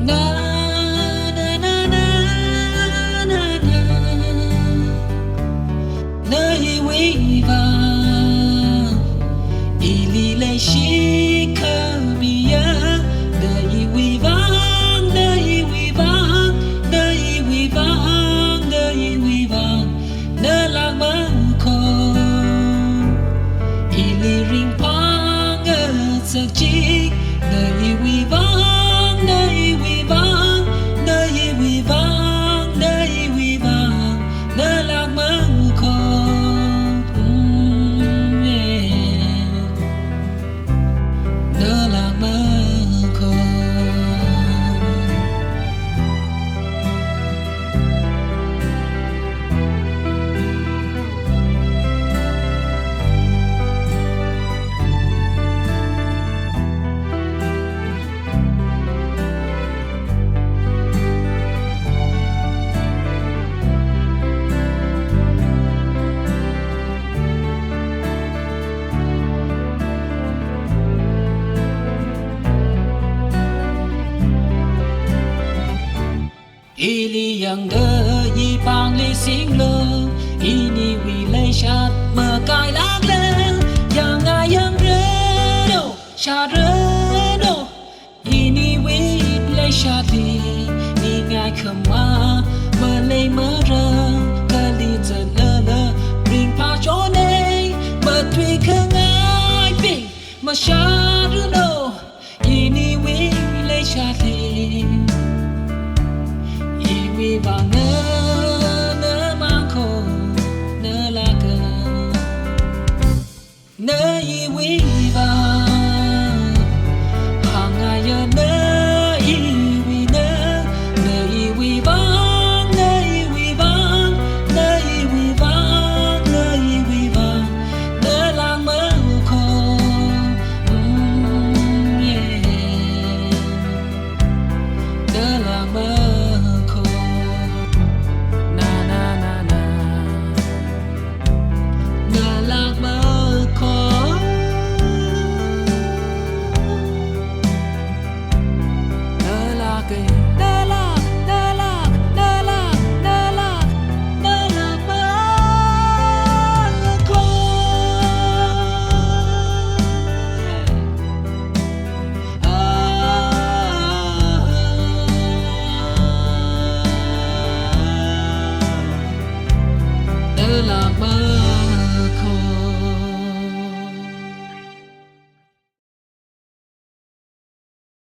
na na na na na na na we va ili le shi ka mi ya na we va na we va na we va na we va na la ma ko ili ring pa nga sa chi na we va na we va na we va na we va na la ma ko na la ma ko ili yang de yi pang li sing le ini wi le shat ma kai lak le yang a yang re no sha re no ini wi le shat li ni ngai kham ma ma le ma ra ka li za la la bring pa cho nei ma twi khang ngai pi ma sha re no ini wi le shat li we va na na ma ko na la ka na we